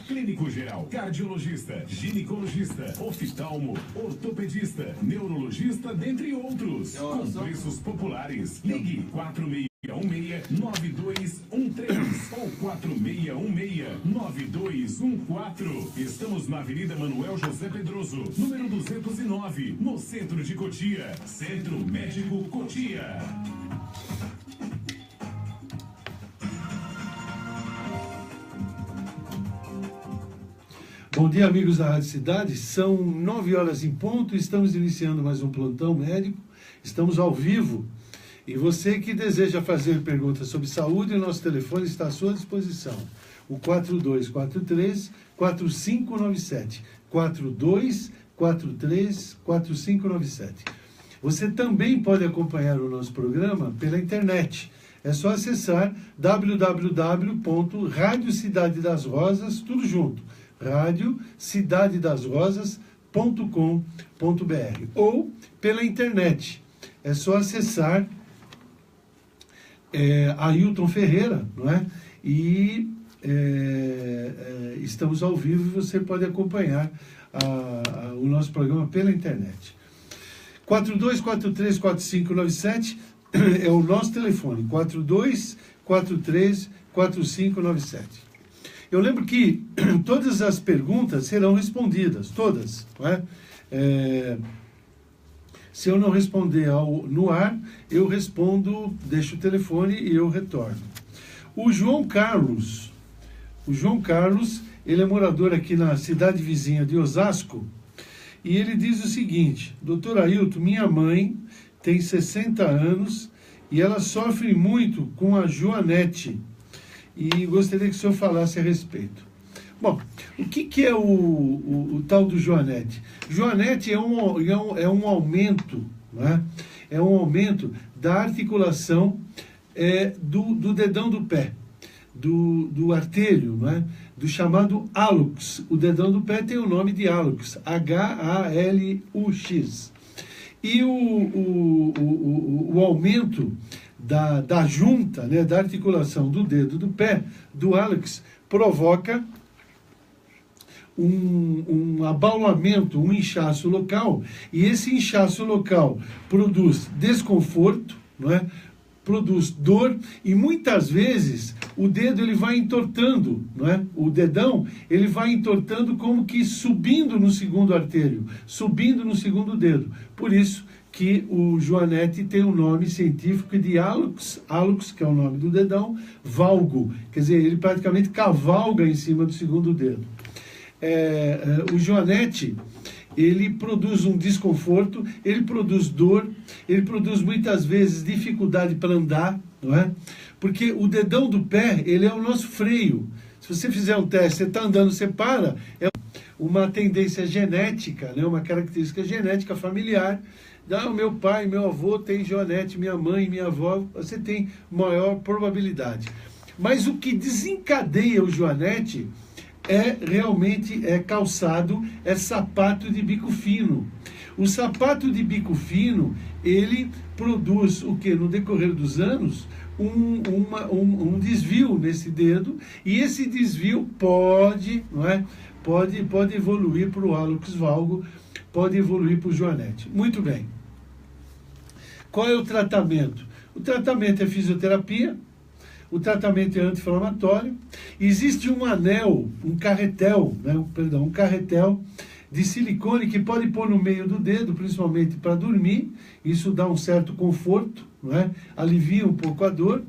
clínico geral, cardiologista, ginecologista, oftalmo, ortopedista, neurologista, dentre outros. Com preços populares. Ligue 4616-9213 ou 4616-9214. Estamos na Avenida Manuel José Pedroso, número 209, no centro de Cotia. Centro Médico Cotia. Bom dia, amigos da Rádio Cidade. São 9 horas em ponto, estamos iniciando mais um plantão médico. Estamos ao vivo. E você que deseja fazer perguntas sobre saúde, o nosso telefone está à sua disposição. O 4243-4597. 4243-4597. Você também pode acompanhar o nosso programa pela internet. É só acessar www.radiocidadedasrosas, tudo junto, radiocidadedasrosas.com.br ou pela internet. É só acessar Ailton Ferreira, não é? E estamos ao vivo e você pode acompanhar o nosso programa pela internet. 4243-4597 é o nosso telefone, 4243-4597. Eu lembro que todas as perguntas serão respondidas, todas, não é? Se eu não responder no ar, eu respondo, deixo o telefone e eu retorno. O João Carlos, ele é morador aqui na cidade vizinha de Osasco, e ele diz o seguinte: Doutor Ailton, minha mãe tem 60 anos e ela sofre muito com a Joanete, e gostaria que o senhor falasse a respeito. Bom, o que é o tal do Joanete? Joanete é um aumento, né? É um aumento da articulação do dedão do pé, do artélio, né? Do chamado hallux. O dedão do pé tem o nome de hallux, H-A-L-U-X. E o aumento da junta, né, da articulação do dedo do pé, do hallux, provoca um abaulamento, um inchaço local, e esse inchaço local produz desconforto, não é? Produz dor, e muitas vezes o dedo ele vai entortando, não é? O dedão ele vai entortando como que subindo no segundo artélio, subindo no segundo dedo. Por isso que o Joanete tem o nome científico de hallux, que é o nome do dedão, valgo, quer dizer, ele praticamente cavalga em cima do segundo dedo. O Joanete, ele produz um desconforto, ele produz dor, ele produz muitas vezes dificuldade para andar, não é? Porque o dedão do pé, ele é o nosso freio. Se você fizer um teste, você está andando, você para, é uma tendência genética, né? Uma característica genética familiar. O meu pai, meu avô tem Joanete, minha mãe, minha avó, você tem maior probabilidade. Mas o que desencadeia o Joanete realmente calçado, é sapato de bico fino. O sapato de bico fino, ele produz o que? No decorrer dos anos, um desvio nesse dedo, e esse desvio pode evoluir para o hallux valgo, pode evoluir para o Joanete. Muito bem. Qual é o tratamento? O tratamento é fisioterapia, o tratamento é anti-inflamatório. Existe um anel, um carretel de silicone que pode pôr no meio do dedo, principalmente para dormir. Isso dá um certo conforto, não é? Alivia um pouco a dor.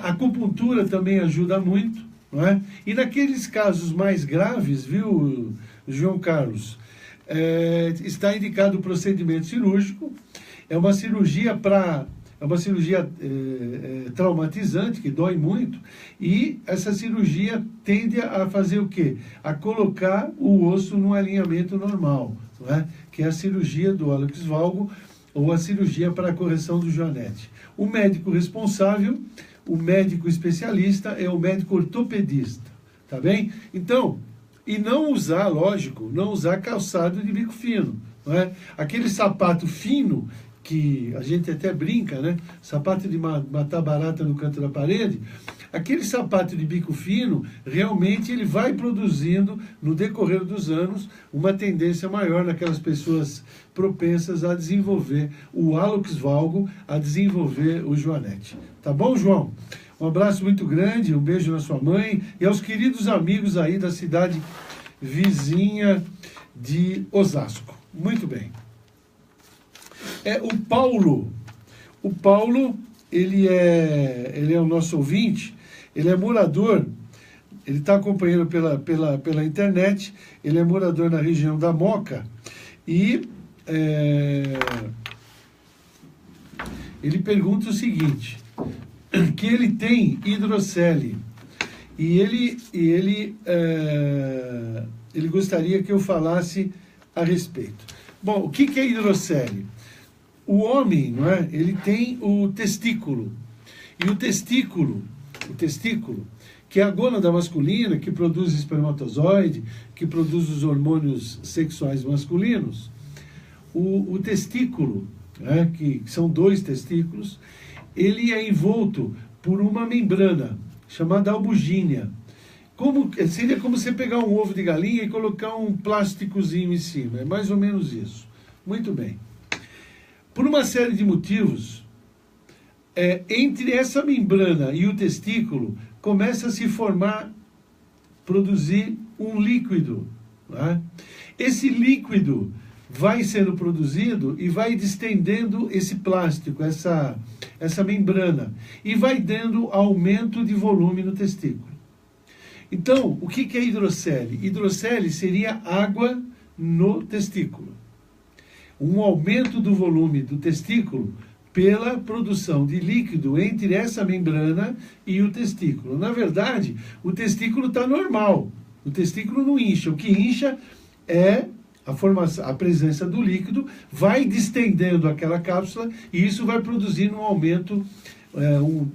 A acupuntura também ajuda muito, não é? E naqueles casos mais graves, viu, João Carlos, está indicado o procedimento cirúrgico. É uma cirurgia traumatizante, que dói muito, e essa cirurgia tende a fazer o quê? A colocar o osso num alinhamento normal, não é? Que é a cirurgia do hallux valgo, ou a cirurgia para a correção do Joanete. O médico responsável, o médico especialista, é o médico ortopedista, tá bem? Então, e não usar calçado de bico fino, não é? Aquele sapato fino que a gente até brinca, né? Sapato de matar barata no canto da parede. Aquele sapato de bico fino, realmente ele vai produzindo, no decorrer dos anos, uma tendência maior naquelas pessoas propensas a desenvolver o hallux valgo, a desenvolver o joanete. Tá bom, João? Um abraço muito grande, um beijo na sua mãe e aos queridos amigos aí da cidade vizinha de Osasco. Muito bem. O Paulo. O Paulo, ele é o nosso ouvinte, ele é morador, ele está acompanhando pela internet, ele é morador na região da Moca e ele pergunta o seguinte, que ele tem hidrocele e ele gostaria que eu falasse a respeito. Bom, o que é hidrocele? O homem, não é? Ele tem o testículo. E o testículo, que é a gônada masculina, que produz espermatozoide, que produz os hormônios sexuais masculinos, o testículo, né, que são 2 testículos, ele é envolto por uma membrana chamada albugínea. Seria como você pegar um ovo de galinha e colocar um plásticozinho em cima. É mais ou menos isso. Muito bem. Por uma série de motivos, entre essa membrana e o testículo, começa a se produzir um líquido. Né? Esse líquido vai sendo produzido e vai distendendo esse plástico, essa membrana, e vai dando aumento de volume no testículo. Então, o que é hidrocele? Hidrocele seria água no testículo. Um aumento do volume do testículo pela produção de líquido entre essa membrana e o testículo. Na verdade, o testículo está normal. O testículo não incha. O que incha é a presença do líquido, vai distendendo aquela cápsula e isso vai produzindo um aumento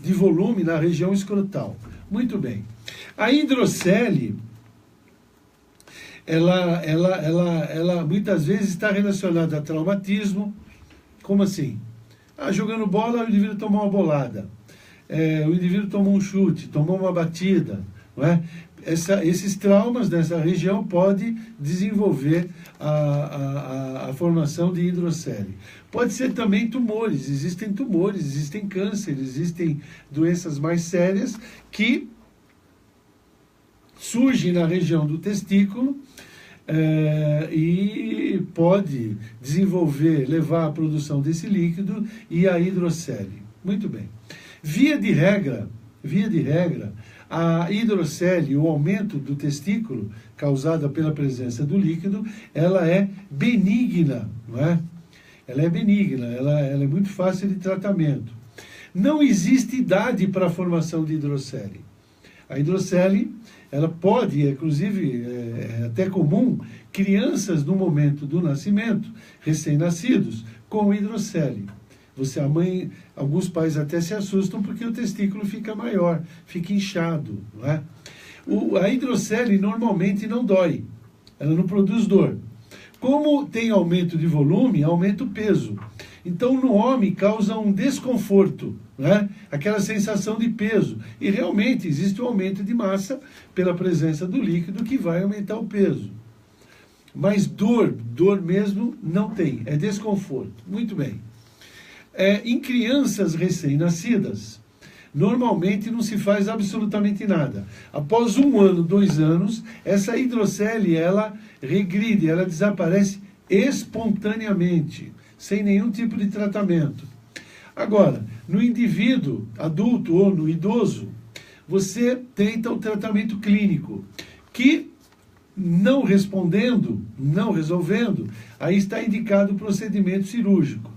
de volume na região escrotal. Muito bem. A hidrocele, ela muitas vezes está relacionada a traumatismo. Como assim? Jogando bola, o indivíduo tomou uma bolada. O indivíduo tomou um chute, tomou uma batida. Não é? Esses traumas dessa região podem desenvolver a formação de hidrocele. Pode ser também tumores. Existem tumores, existem cânceres, existem doenças mais sérias que surgem na região do testículo e pode levar à produção desse líquido e a hidrocele. Muito bem. Via de regra, a hidrocele, o aumento do testículo causada pela presença do líquido, ela é benigna, não é? Ela é benigna, ela é muito fácil de tratamento. Não existe idade para a formação de hidrocele. A hidrocele, ela pode, inclusive, é até comum, crianças no momento do nascimento, recém-nascidos, com hidrocele. A mãe, alguns pais até se assustam porque o testículo fica maior, fica inchado, não é? A hidrocele normalmente não dói, ela não produz dor. Como tem aumento de volume, aumenta o peso. Então, no homem, causa um desconforto, né? Aquela sensação de peso. E realmente existe um aumento de massa pela presença do líquido que vai aumentar o peso. Mas dor mesmo não tem, é desconforto. Muito bem. Em crianças recém-nascidas, normalmente não se faz absolutamente nada. Após 1 ano, 2 anos, essa hidrocele, ela regride, ela desaparece espontaneamente, sem nenhum tipo de tratamento. Agora, no indivíduo adulto ou no idoso, você tenta o tratamento clínico, que não respondendo, não resolvendo, aí está indicado o procedimento cirúrgico.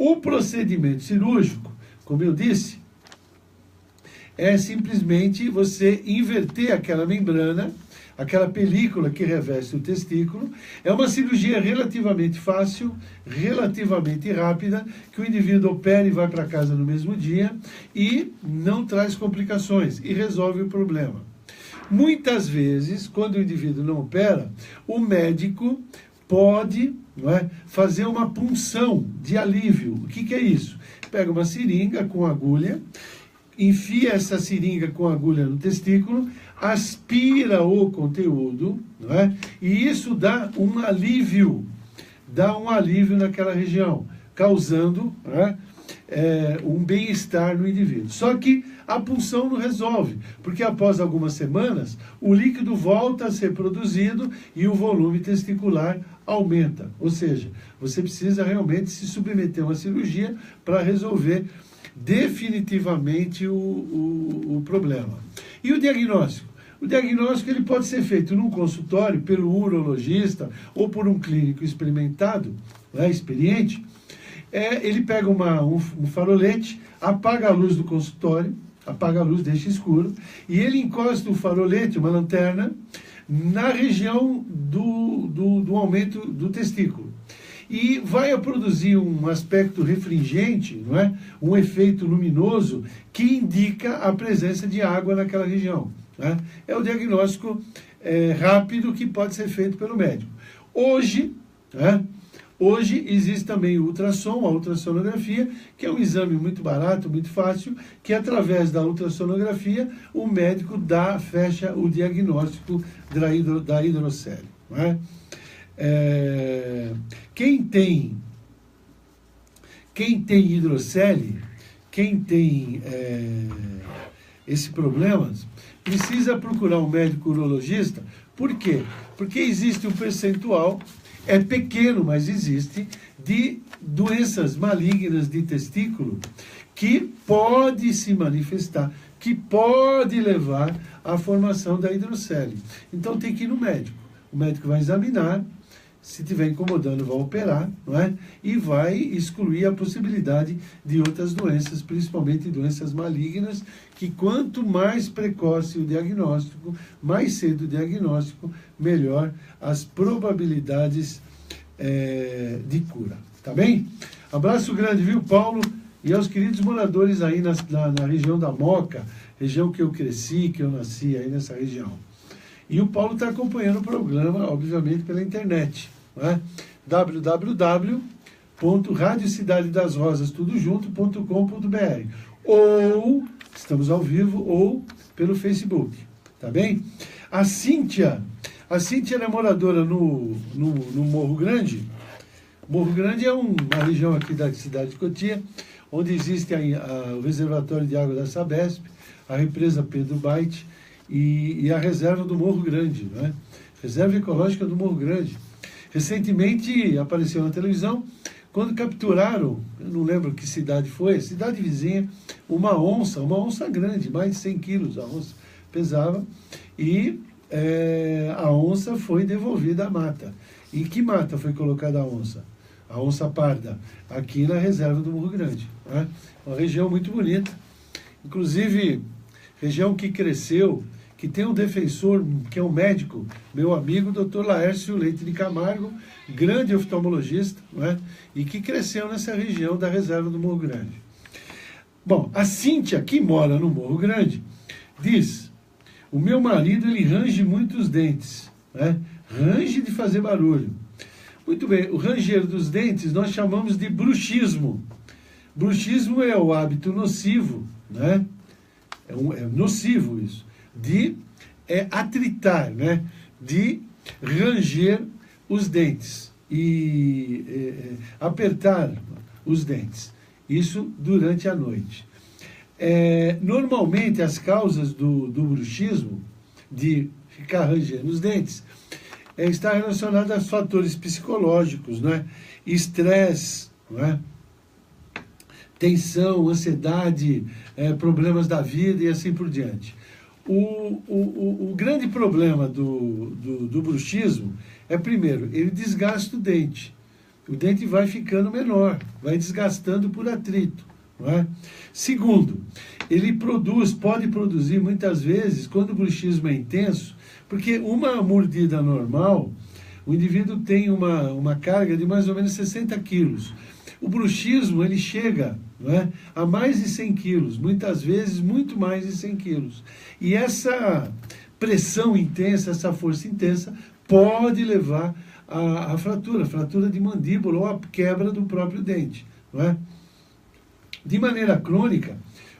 O procedimento cirúrgico, como eu disse, é simplesmente você inverter aquela membrana, aquela película que reveste o testículo. É uma cirurgia relativamente fácil, relativamente rápida, que o indivíduo opera e vai para casa no mesmo dia e não traz complicações e resolve o problema. Muitas vezes, quando o indivíduo não opera, o médico pode, não é, fazer uma punção de alívio. O que é isso? Pega uma seringa com agulha, enfia essa seringa com agulha no testículo, aspira o conteúdo, não é? E isso dá um alívio naquela região, causando, não é, um bem-estar no indivíduo. Só que a punção não resolve, porque após algumas semanas, o líquido volta a ser produzido e o volume testicular aumenta. Ou seja, você precisa realmente se submeter a uma cirurgia para resolver definitivamente o problema. E o diagnóstico? O diagnóstico ele pode ser feito num consultório, pelo urologista ou por um clínico experimentado, né, experiente. Ele pega um farolete, apaga a luz do consultório, apaga a luz, deixa escuro, e ele encosta o farolete, uma lanterna, na região do aumento do testículo. E vai produzir um aspecto refringente, não é? Um efeito luminoso que indica a presença de água naquela região. Né? É o diagnóstico rápido que pode ser feito pelo médico. Hoje existe também o ultrassom, a ultrassonografia, que é um exame muito barato, muito fácil, que através da ultrassonografia o médico fecha o diagnóstico da hidrocele. Não é? Quem tem hidrocele, quem tem esse problema, precisa procurar um médico urologista. Por quê? Porque existe um percentual, é pequeno, mas existe, de doenças malignas de testículo que pode se manifestar, que pode levar à formação da hidrocele. Então tem que ir no médico. O médico vai examinar, se estiver incomodando, vai operar, não é? E vai excluir a possibilidade de outras doenças, principalmente doenças malignas, que quanto mais precoce o diagnóstico, mais cedo o diagnóstico, melhor as probabilidades de cura. Tá bem? Abraço grande, viu, Paulo? E aos queridos moradores aí na região da Moca, região que eu cresci, que eu nasci aí nessa região. E o Paulo está acompanhando o programa, obviamente, pela internet. Né? www.radiocidadedasrosas.com.br ou, estamos ao vivo, ou pelo Facebook. Tá bem? A Cíntia é moradora no Morro Grande. Morro Grande é uma região aqui da cidade de Cotia, onde existe o reservatório de água da Sabesp, a represa Pedro Baite, e a reserva do Morro Grande, né? Reserva ecológica do Morro Grande. Recentemente apareceu na televisão, quando capturaram, eu não lembro que cidade foi, cidade vizinha, uma onça grande, mais de 100 quilos a onça pesava, e a onça foi devolvida à mata. Em que mata foi colocada a onça? A onça parda, aqui na reserva do Morro Grande. Né? Uma região muito bonita, inclusive região que cresceu, que tem um defensor, que é um médico, meu amigo, Dr. Laércio Leite de Camargo, grande oftalmologista, não é? E que cresceu nessa região da reserva do Morro Grande. Bom, a Cíntia, que mora no Morro Grande, diz: o meu marido, ele range muitos dentes, né? Range de fazer barulho. Muito bem, o ranger dos dentes nós chamamos de bruxismo. Bruxismo é o hábito nocivo, né? É nocivo isso, de atritar, né? De ranger os dentes e apertar os dentes. Isso durante a noite. Normalmente as causas do bruxismo, de ficar rangendo os dentes, está relacionado a fatores psicológicos, né? Estresse, né? Tensão, ansiedade, problemas da vida e assim por diante. O grande problema do bruxismo é, primeiro, ele desgasta o dente. O dente vai ficando menor, vai desgastando por atrito. Não é? Segundo, ele pode produzir muitas vezes, quando o bruxismo é intenso, porque uma mordida normal, o indivíduo tem uma carga de mais ou menos 60 quilos. O bruxismo, ele chega, não é, a mais de 100 quilos, muitas vezes muito mais de 100 quilos. E essa pressão intensa, essa força intensa, pode levar à fratura de mandíbula ou à quebra do próprio dente, não é? De maneira crônica,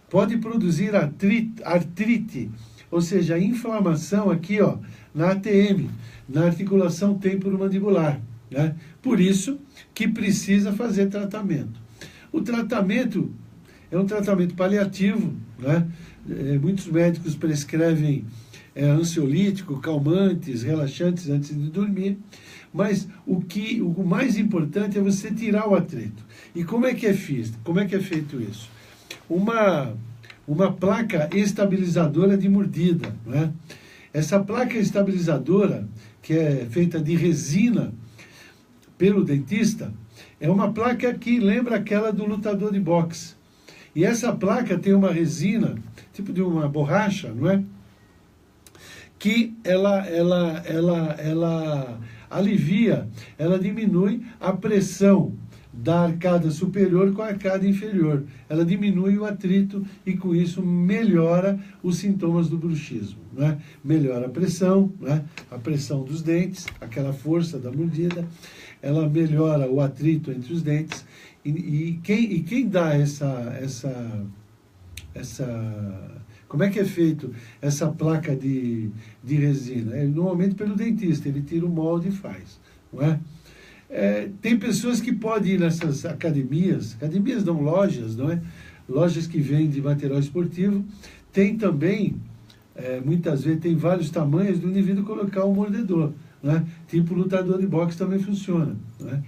pode produzir artrite, ou seja, inflamação aqui, ó, na ATM, na articulação temporomandibular, né? Por isso que precisa fazer tratamento. O tratamento é um tratamento paliativo, né? Muitos médicos prescrevem ansiolítico, calmantes, relaxantes antes de dormir, mas o mais importante é você tirar o atrito. E como é que é feito isso? Uma placa estabilizadora de mordida, né? Essa placa estabilizadora, que é feita de resina pelo dentista, é uma placa que lembra aquela do lutador de boxe. E essa placa tem uma resina, tipo de uma borracha, não é? Que ela alivia, ela diminui a pressão da arcada superior com a arcada inferior. Ela diminui o atrito e, com isso, melhora os sintomas do bruxismo, né? Melhora a pressão, né? A pressão dos dentes, aquela força da mordida, ela melhora o atrito entre os dentes. E quem dá essa como é que é feito essa placa de resina? Normalmente pelo dentista, ele tira o molde e faz, não é? Tem pessoas que podem ir nessas academias não, lojas, não é? Lojas que vendem material esportivo, tem também, muitas vezes, tem vários tamanhos do indivíduo colocar um mordedor, né? Tipo lutador de boxe também funciona, né?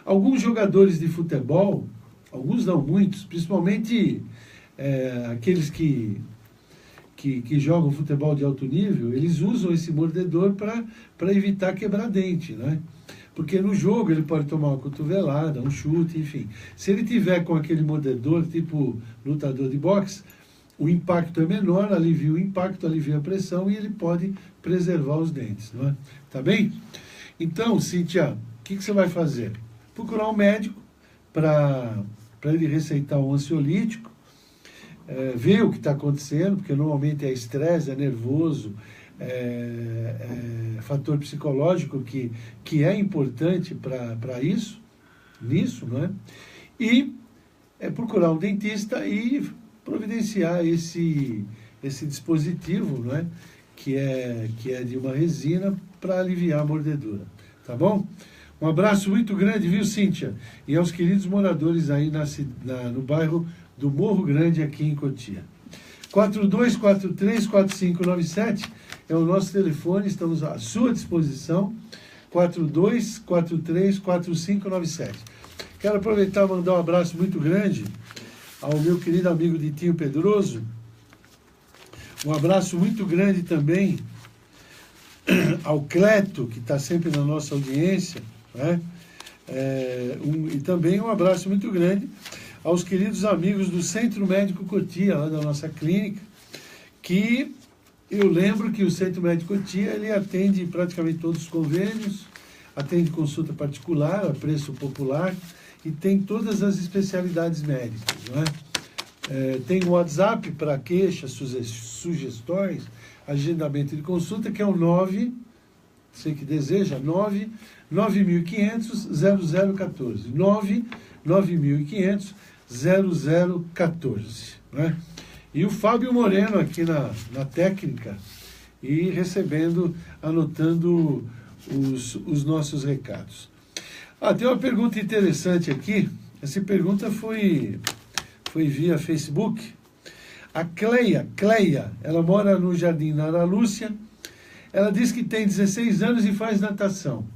Alguns jogadores de futebol, alguns não, muitos, principalmente aqueles que jogam futebol de alto nível, eles usam esse mordedor para evitar quebrar dente, né? Porque no jogo ele pode tomar uma cotovelada, um chute, enfim. Se ele tiver com aquele mordedor, tipo lutador de boxe, o impacto é menor, alivia o impacto, alivia a pressão e ele pode preservar os dentes, não é? Tá bem? Então, Cíntia, o que você vai fazer? Procurar um médico para ele receitar um ansiolítico, ver o que está acontecendo, porque normalmente é estresse, é nervoso, fator psicológico que é importante para isso, não é? E procurar um dentista e providenciar esse dispositivo, não é? Que é de uma resina para aliviar a mordedura, tá bom? Um abraço muito grande, viu, Cíntia? E aos queridos moradores aí no bairro do Morro Grande, aqui em Cotia. 4243-4597 é o nosso telefone, estamos à sua disposição. 4243-4597. Quero aproveitar e mandar um abraço muito grande ao meu querido amigo Ditinho Pedroso. Um abraço muito grande também ao Cleto, que está sempre na nossa audiência, né? E também um abraço muito grande aos queridos amigos do Centro Médico Cotia, lá da nossa clínica, que eu lembro que o Centro Médico Cotia, ele atende praticamente todos os convênios, atende consulta particular, a preço popular, e tem todas as especialidades médicas, não é? Tem o WhatsApp para queixas, sugestões, agendamento de consulta, que é o você que deseja, 99500-0014. 99500-0014. Né? E o Fábio Moreno aqui na técnica e anotando os nossos recados. Tem uma pergunta interessante aqui. Essa pergunta foi via Facebook. A Cleia, ela mora no Jardim Ana Lúcia. Ela diz que tem 16 anos e faz natação.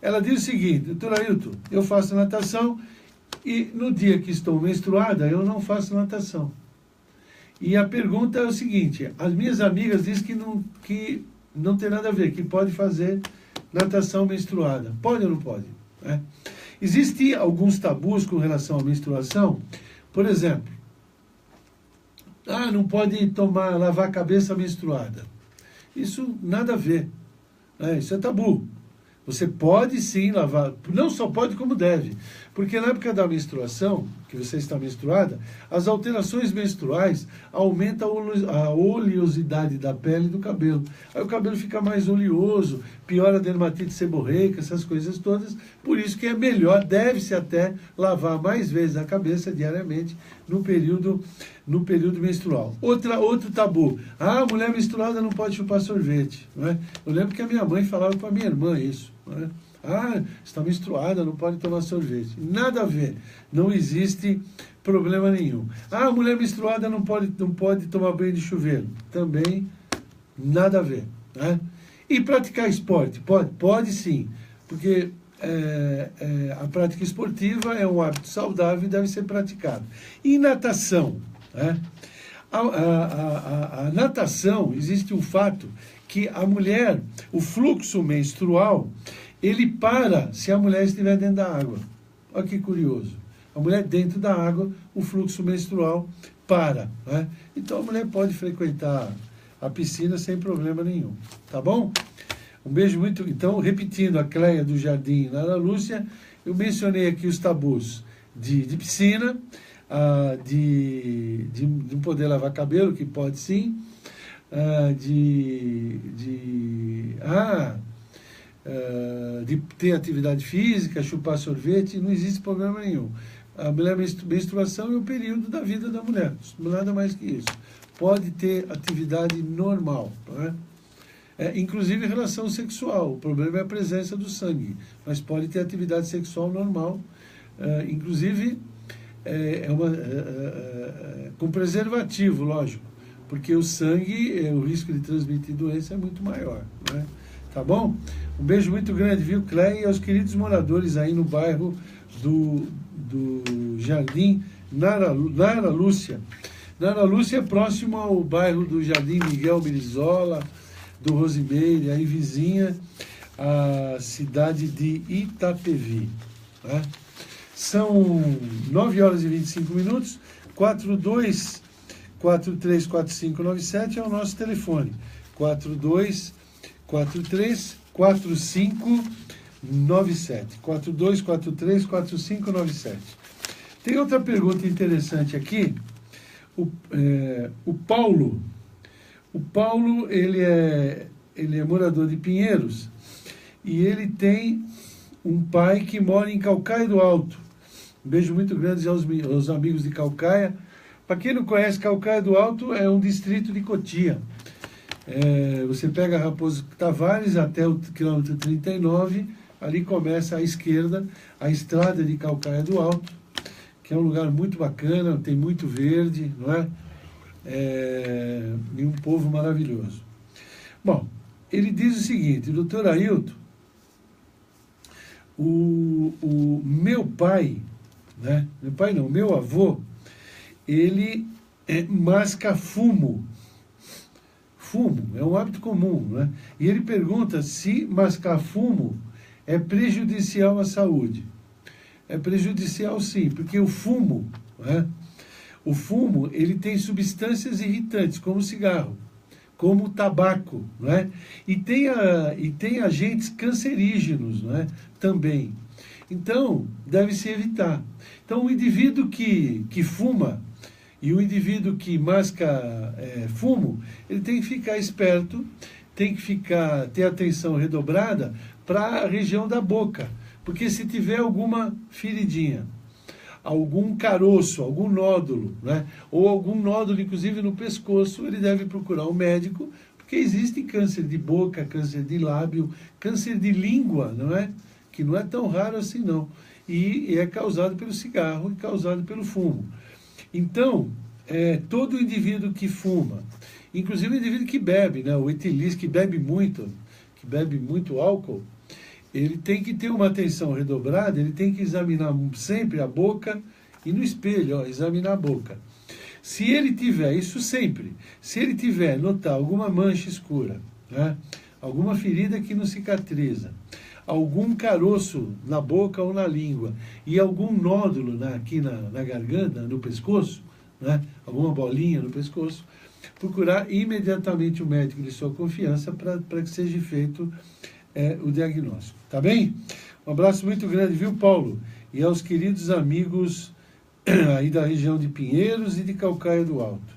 Ela diz o seguinte: doutor Ailton, eu faço natação e no dia que estou menstruada eu não faço natação. E a pergunta é o seguinte: as minhas amigas dizem que não tem nada a ver, que pode fazer natação menstruada. Pode ou não pode? Existem alguns tabus com relação à menstruação. Por exemplo, não pode lavar a cabeça menstruada. Isso nada a ver. Isso é tabu. Você pode sim lavar, não só pode como deve. Porque na época da menstruação, que você está menstruada, as alterações menstruais aumentam a oleosidade da pele e do cabelo. Aí o cabelo fica mais oleoso, piora a dermatite seborreica, essas coisas todas. Por isso que é melhor, deve-se até lavar mais vezes a cabeça diariamente no período menstrual. Outro tabu. A mulher menstruada não pode chupar sorvete. Não é? Eu lembro que a minha mãe falava para a minha irmã isso. Não é? Está menstruada, não pode tomar sorvete. Nada a ver. Não existe problema nenhum. A mulher menstruada não pode tomar banho de chuveiro. Também nada a ver. Né? E praticar esporte? Pode sim. Porque a prática esportiva é um hábito saudável e deve ser praticado. E natação? Né? A natação, existe um fato que a mulher, o fluxo menstrual, ele para se a mulher estiver dentro da água. Olha que curioso. A mulher dentro da água, o fluxo menstrual para. Né? Então a mulher pode frequentar a piscina sem problema nenhum. Tá bom? Um beijo muito... Então, repetindo, a Cleia do Jardim e a Ana Lúcia, eu mencionei aqui os tabus de piscina, de não poder lavar cabelo, que pode sim, de ter atividade física, chupar sorvete, não existe problema nenhum. A menstruação é o período da vida da mulher, nada mais que isso. Pode ter atividade normal, não é? Inclusive em relação sexual, o problema é a presença do sangue, mas pode ter atividade sexual normal, inclusive com preservativo, lógico, porque o sangue, o risco de transmitir doença é muito maior, não é? Tá bom? Um beijo muito grande, viu, Cleia, e aos queridos moradores aí no bairro do Jardim Nara Lúcia. Nara Lúcia é próximo ao bairro do Jardim Miguel Mirizola, do Rosimeire, aí vizinha à cidade de Itapevi. Né? São 9 horas e 25 minutos, 42434597 é o nosso telefone, 42434597, 42434597. Tem outra pergunta interessante aqui. O Paulo, ele é morador de Pinheiros e ele tem um pai que mora em Calcaia do Alto. Um beijo muito grande aos amigos de Calcaia. Para quem não conhece, Calcaia do Alto é um distrito de Cotia. Você pega Raposo Tavares até o quilômetro 39, ali começa à esquerda a estrada de Calcaia do Alto, que é um lugar muito bacana, tem muito verde, não é? E um povo maravilhoso. Bom, ele diz o seguinte, doutor Ailton, o meu pai, né? Meu avô, ele masca fumo. Fumo é um hábito comum, né? E ele pergunta se mascar fumo é prejudicial à saúde. É prejudicial sim, porque o fumo, né? O fumo, ele tem substâncias irritantes, como o cigarro, como o tabaco, né? E tem agentes cancerígenos, né? Também. Então, deve-se evitar. Então, o indivíduo que fuma e o indivíduo que masca fumo, ele tem que ficar esperto, tem que ter atenção redobrada para a região da boca. Porque se tiver alguma feridinha, algum caroço, algum nódulo, né? Ou algum nódulo, inclusive no pescoço, ele deve procurar um médico, porque existe câncer de boca, câncer de lábio, câncer de língua, não é? Que não é tão raro assim não. E é causado pelo cigarro e causado pelo fumo. Então, todo indivíduo que fuma, inclusive o indivíduo que bebe, né? O etilício, que bebe muito álcool, ele tem que ter uma atenção redobrada, ele tem que examinar sempre a boca e no espelho, examinar a boca. Se ele tiver, isso sempre, se ele tiver, notar alguma mancha escura, né? Alguma ferida que não cicatriza, algum caroço na boca ou na língua e algum nódulo aqui na garganta, no pescoço, né? Alguma bolinha no pescoço, procurar imediatamente o médico de sua confiança para que seja feito o diagnóstico. Tá bem? Um abraço muito grande, viu, Paulo? E aos queridos amigos aí da região de Pinheiros e de Calcaia do Alto.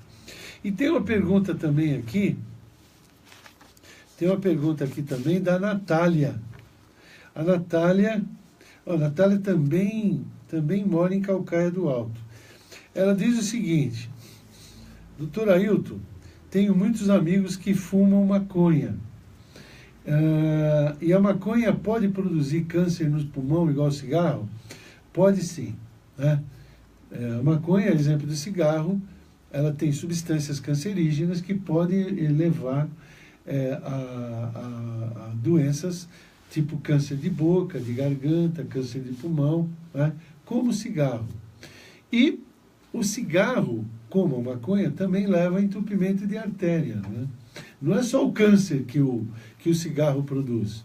E tem uma pergunta também aqui, da Natália. A Natália também mora em Calcaia do Alto. Ela diz o seguinte: doutor Ailton, tenho muitos amigos que fumam maconha. E a maconha pode produzir câncer no pulmão igual ao cigarro? Pode sim, né? A maconha, exemplo do cigarro, ela tem substâncias cancerígenas que podem levar a doenças tipo câncer de boca, de garganta, câncer de pulmão, né? Como o cigarro. E o cigarro, como a maconha, também leva a entupimento de artéria, né? Não é só o câncer que o cigarro produz.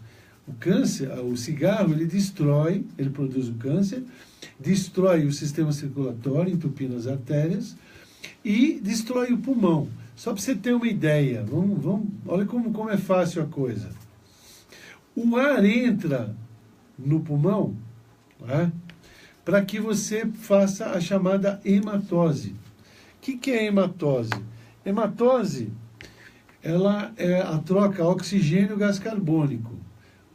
O cigarro, ele produz o câncer, destrói o sistema circulatório, entupindo as artérias, e destrói o pulmão. Só para você ter uma ideia, olha como é fácil a coisa. O ar entra no pulmão, né, para que você faça a chamada hematose. O que é hematose? Hematose, ela é a troca oxigênio-gás carbônico.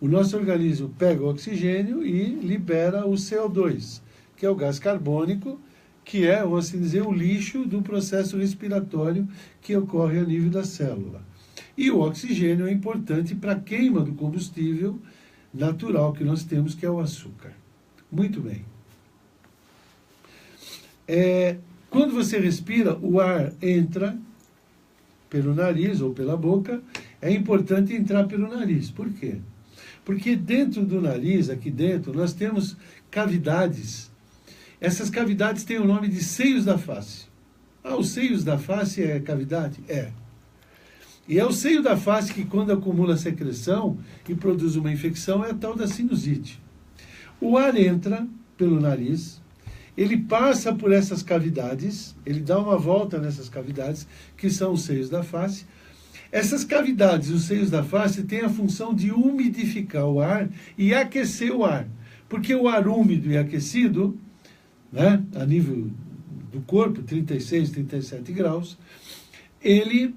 O nosso organismo pega o oxigênio e libera o CO2, que é o gás carbônico, que é, vamos assim dizer, o lixo do processo respiratório que ocorre a nível da célula. E o oxigênio é importante para a queima do combustível natural que nós temos, que é o açúcar. Muito bem. Quando você respira, o ar entra pelo nariz ou pela boca. É importante entrar pelo nariz. Por quê? Porque dentro do nariz, aqui dentro, nós temos cavidades. Essas cavidades têm o nome de seios da face. Os seios da face é cavidade? É. E é o seio da face que, quando acumula secreção e produz uma infecção, é a tal da sinusite. O ar entra pelo nariz, ele passa por essas cavidades, ele dá uma volta nessas cavidades, que são os seios da face. Essas cavidades, os seios da face, têm a função de umidificar o ar e aquecer o ar. Porque o ar úmido e aquecido, né, a nível do corpo, 36, 37 graus, ele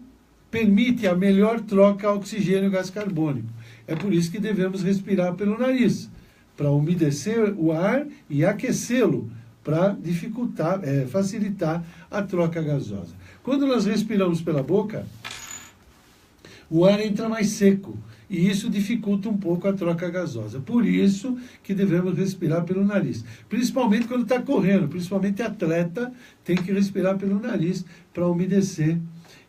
permite a melhor troca oxigênio-gás carbônico. É por isso que devemos respirar pelo nariz, para umedecer o ar e aquecê-lo, para facilitar a troca gasosa. Quando nós respiramos pela boca, o ar entra mais seco, e isso dificulta um pouco a troca gasosa. Por isso que devemos respirar pelo nariz. Principalmente quando está correndo, principalmente atleta tem que respirar pelo nariz para umedecer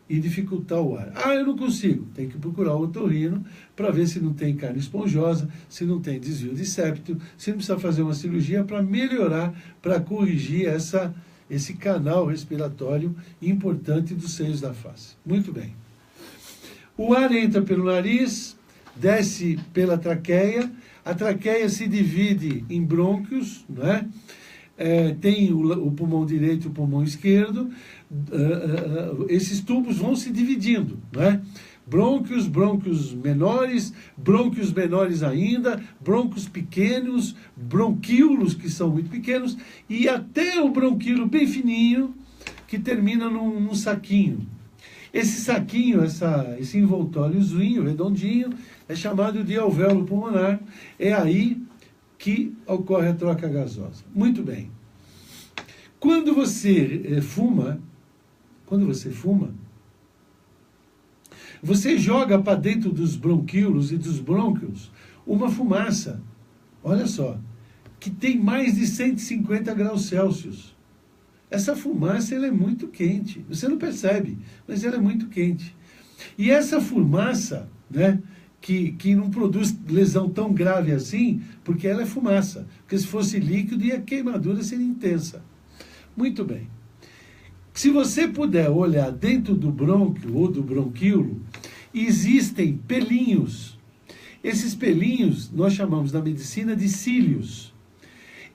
e dificultar o ar. Eu não consigo. Tem que procurar o otorrino para ver se não tem carne esponjosa, se não tem desvio de septo, se não precisa fazer uma cirurgia para melhorar, para corrigir esse canal respiratório importante dos seios da face. Muito bem. O ar entra pelo nariz, desce pela traqueia. A traqueia se divide em brônquios, não é? Tem o pulmão direito e o pulmão esquerdo. Esses tubos vão se dividindo, não é? Brônquios menores, brônquios menores ainda, brônquios pequenos, bronquíolos que são muito pequenos, e até o bronquíolo bem fininho, que termina num saquinho. Esse saquinho, esse envoltóriozinho redondinho, é chamado de alvéolo pulmonar. É aí que ocorre a troca gasosa. Muito bem. Quando você fuma, você joga para dentro dos bronquíolos e dos brônquios uma fumaça, olha só, que tem mais de 150 graus Celsius. Essa fumaça ela é muito quente. Você não percebe, mas ela é muito quente. E essa fumaça, né, que não produz lesão tão grave assim, porque ela é fumaça. Porque se fosse líquido, a queimadura seria intensa. Muito bem. Se você puder olhar dentro do brônquio ou do bronquíolo, existem pelinhos. Esses pelinhos nós chamamos na medicina de cílios.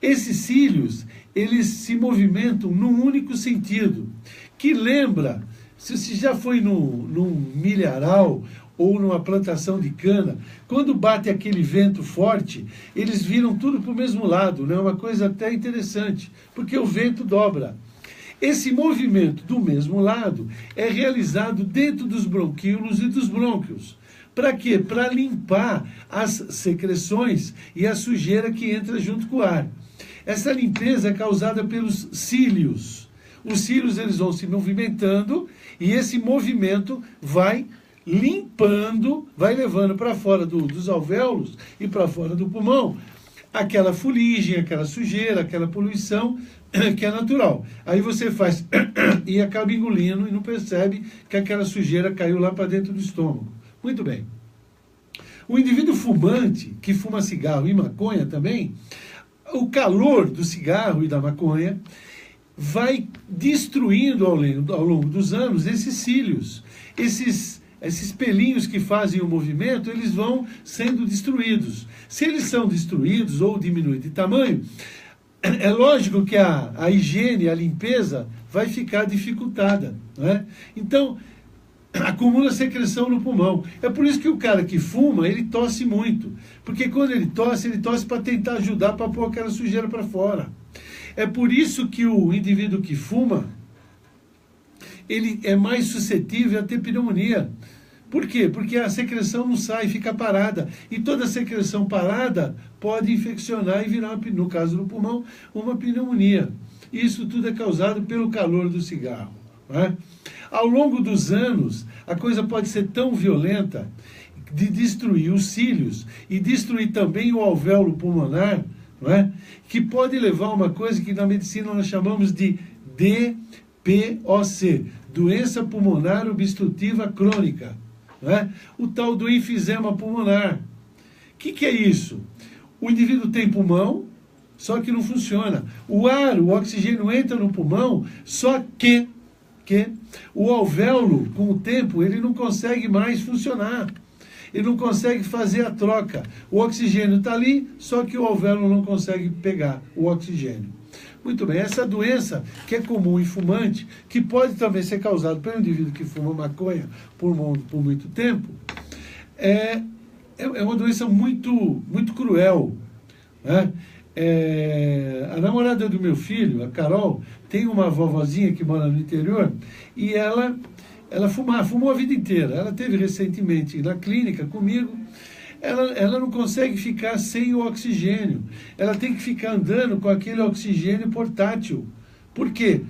Esses cílios, eles se movimentam num único sentido, que lembra, se você já foi num milharal ou numa plantação de cana, quando bate aquele vento forte, eles viram tudo para o mesmo lado, né? Uma coisa até interessante, porque o vento dobra. Esse movimento do mesmo lado é realizado dentro dos bronquíolos e dos brônquios. Para quê? Para limpar as secreções e a sujeira que entra junto com o ar. Essa limpeza é causada pelos cílios. Os cílios eles vão se movimentando e esse movimento vai limpando, vai levando para fora dos alvéolos e para fora do pulmão aquela fuligem, aquela sujeira, aquela poluição que é natural. Aí você faz e acaba engolindo e não percebe que aquela sujeira caiu lá para dentro do estômago. Muito bem. O indivíduo fumante, que fuma cigarro e maconha também, o calor do cigarro e da maconha vai destruindo ao longo dos anos esses cílios. Esses pelinhos que fazem o movimento, eles vão sendo destruídos. Se eles são destruídos ou diminuem de tamanho, é lógico que a higiene, a limpeza vai ficar dificultada, né? Então, acumula secreção no pulmão. É por isso que o cara que fuma, ele tosse muito. Porque quando ele tosse para tentar ajudar para pôr aquela sujeira para fora. É por isso que o indivíduo que fuma, ele é mais suscetível a ter pneumonia. Por quê? Porque a secreção não sai, fica parada. E toda secreção parada pode infeccionar e virar, no caso do pulmão, uma pneumonia. Isso tudo é causado pelo calor do cigarro, né? Ao longo dos anos, a coisa pode ser tão violenta de destruir os cílios e destruir também o alvéolo pulmonar, não é? Que pode levar a uma coisa que na medicina nós chamamos de DPOC, doença pulmonar obstrutiva crônica, não é? O tal do enfisema pulmonar. O que é isso? O indivíduo tem pulmão, só que não funciona. O ar, o oxigênio entra no pulmão, só que o alvéolo, com o tempo, ele não consegue mais funcionar. Ele não consegue fazer a troca. O oxigênio está ali, só que o alvéolo não consegue pegar o oxigênio. Muito bem, essa doença, que é comum em fumante, que pode também ser causada pelo indivíduo que fuma maconha por muito tempo, é uma doença muito, muito cruel, né? A namorada do meu filho, a Carol, tem uma vovozinha que mora no interior e ela fumou a vida inteira. Ela teve recentemente na clínica comigo. Ela não consegue ficar sem o oxigênio. Ela tem que ficar andando com aquele oxigênio portátil. Por quê?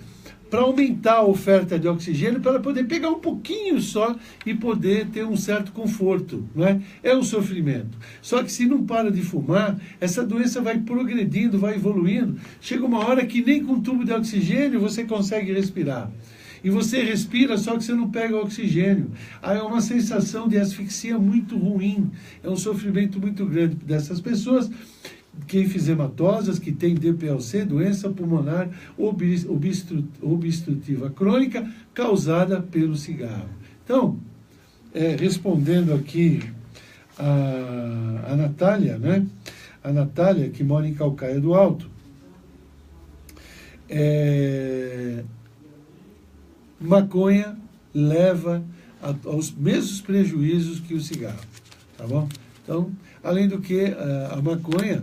Para aumentar a oferta de oxigênio, para ela poder pegar um pouquinho só e poder ter um certo conforto, não é? É um sofrimento. Só que se não para de fumar, essa doença vai progredindo, vai evoluindo. Chega uma hora que nem com tubo de oxigênio você consegue respirar. E você respira, só que você não pega oxigênio. Aí é uma sensação de asfixia muito ruim. É um sofrimento muito grande dessas pessoas que enfisematosas, que tem DPLC, doença pulmonar obstrutiva crônica, causada pelo cigarro. Então, respondendo aqui a Natália, né? A Natália, que mora em Calcaia do Alto, maconha leva aos mesmos prejuízos que o cigarro, tá bom? Então, além do que a maconha,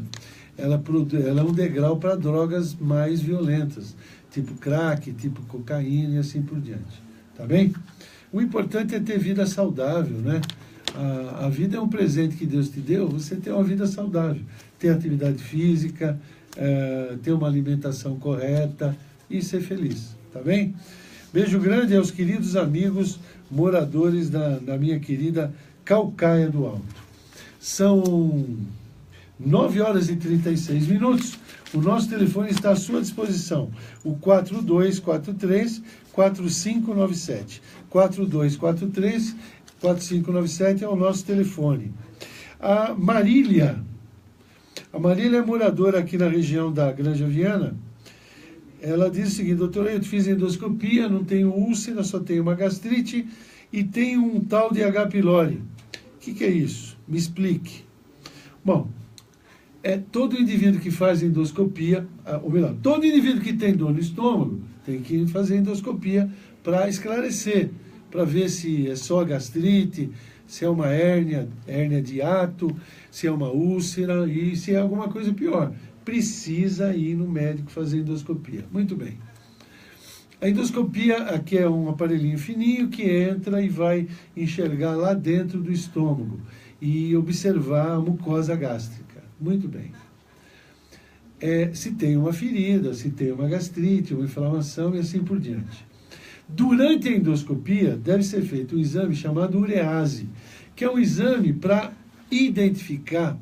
ela é um degrau para drogas mais violentas, tipo crack, tipo cocaína e assim por diante, tá bem? O importante é ter vida saudável, né? A vida é um presente que Deus te deu, você ter uma vida saudável, ter atividade física, ter uma alimentação correta e ser feliz, tá bem? Beijo grande aos queridos amigos moradores da minha querida Calcaia do Alto. São 9 horas e 36 minutos. O nosso telefone está à sua disposição. O 4243-4597. 4243-4597 é o nosso telefone. A Marília é moradora aqui na região da Granja Viana. Ela diz o seguinte: doutor, eu fiz endoscopia, não tenho úlcera, só tenho uma gastrite e tenho um tal de H. pylori. O que é isso? Me explique. Bom, todo indivíduo que faz endoscopia, ou melhor, todo indivíduo que tem dor no estômago tem que fazer endoscopia para esclarecer, para ver se é só gastrite, se é uma hérnia de hiato, se é uma úlcera e se é alguma coisa pior. Precisa ir no médico fazer endoscopia. Muito bem. A endoscopia aqui é um aparelhinho fininho que entra e vai enxergar lá dentro do estômago e observar a mucosa gástrica. Muito bem. Se tem uma ferida, se tem uma gastrite, uma inflamação e assim por diante. Durante a endoscopia, deve ser feito um exame chamado urease, que é um exame para identificar,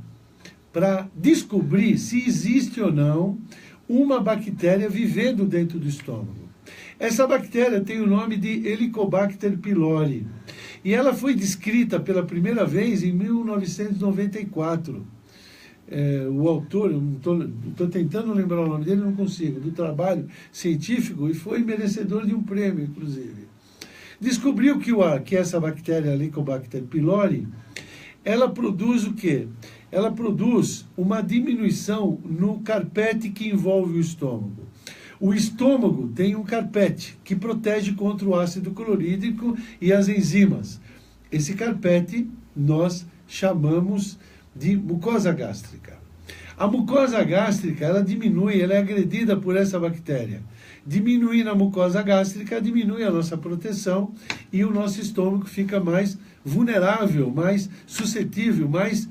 para descobrir se existe ou não uma bactéria vivendo dentro do estômago. Essa bactéria tem o nome de Helicobacter pylori e ela foi descrita pela primeira vez em 1994. O autor, estou tentando lembrar o nome dele, não consigo, do trabalho científico, e foi merecedor de um prêmio, inclusive. Descobriu que essa bactéria, Helicobacter pylori, ela produz o quê? Ela produz uma diminuição no carpete que envolve o estômago. O estômago tem um carpete que protege contra o ácido clorídrico e as enzimas. Esse carpete nós chamamos de mucosa gástrica. A mucosa gástrica, ela diminui, ela é agredida por essa bactéria. Diminuindo a mucosa gástrica, diminui a nossa proteção e o nosso estômago fica mais vulnerável, mais suscetível, mais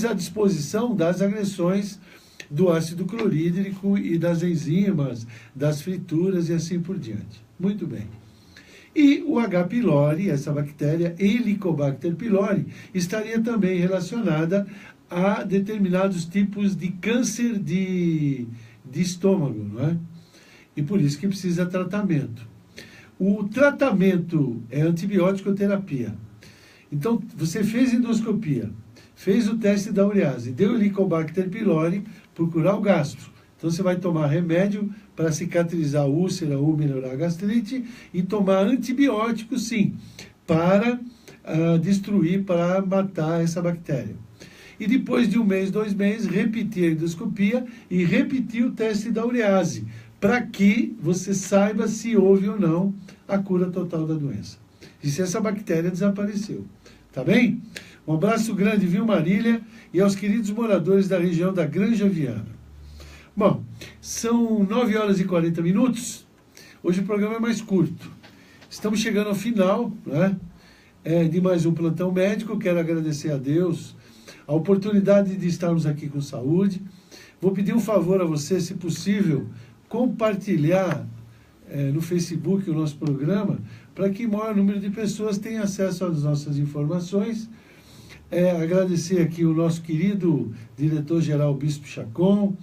à disposição das agressões do ácido clorídrico e das enzimas, das frituras e assim por diante. Muito bem. E o H. pylori, essa bactéria Helicobacter pylori, estaria também relacionada a determinados tipos de câncer de estômago, não é? E por isso que precisa tratamento. O tratamento é antibiótico-terapia. Então, você fez endoscopia, fez o teste da urease, deu Helicobacter pylori, procurar o gastro. Então você vai tomar remédio para cicatrizar a úlcera ou melhorar a gastrite e tomar antibiótico, sim, para destruir, para matar essa bactéria. E depois de 1 mês, 2 meses, repetir a endoscopia e repetir o teste da urease, para que você saiba se houve ou não a cura total da doença. E se essa bactéria desapareceu. Tá bem? Um abraço grande, viu, Marília? E aos queridos moradores da região da Granja Viana. Bom, são 9 horas e 40 minutos. Hoje o programa é mais curto. Estamos chegando ao final, né, de mais um plantão médico. Quero agradecer a Deus a oportunidade de estarmos aqui com saúde. Vou pedir um favor a você, se possível, compartilhar no Facebook o nosso programa, para que o maior número de pessoas tenha acesso às nossas informações. Agradecer aqui o nosso querido diretor-geral Bispo Chacon,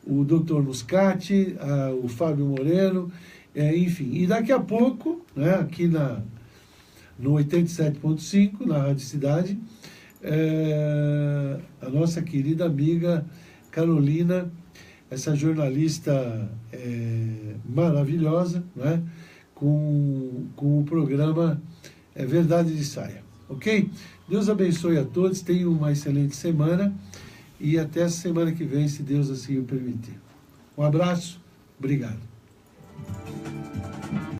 o Dr. Muscati, o Fábio Moreno, enfim. E daqui a pouco, né, aqui no 87.5, na Rádio Cidade, a nossa querida amiga Carolina, essa jornalista maravilhosa, né, com o programa Verdade de Saia. Ok? Deus abençoe a todos, tenham uma excelente semana e até a semana que vem, se Deus assim o permitir. Um abraço, obrigado.